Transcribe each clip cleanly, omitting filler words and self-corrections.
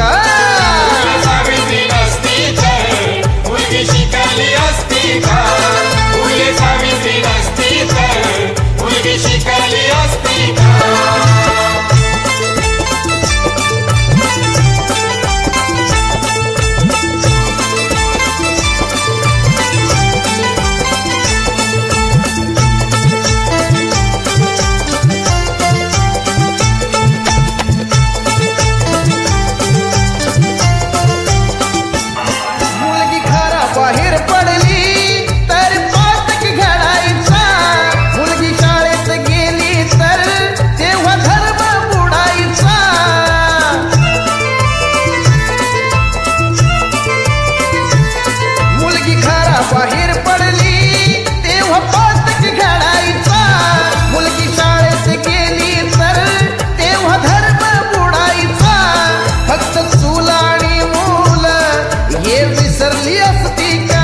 का? सावित्री नसती तर मुलगी शिकली असती का? फुले सावित्री नसती तर मुलगी शिकली असती का? बाहेर पडली तर पातक घडायचा, मुलगी शाळेत गेली तर तेव्हा धर्म बुडायचा. मुलगी घराबाहेर पडली तेव्हा पातक घडायचा, मुलगी शाळेत गेली तर तेव्हा धर्म बुडायचा. फक्त चूल आणि मूल हे विसरली असती का?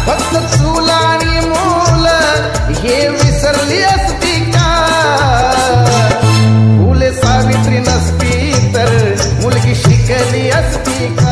फक्त चूल आणि मूल हे विसरली असती का? फुले सावित्री नसती तर मुलगी शिकली असती का?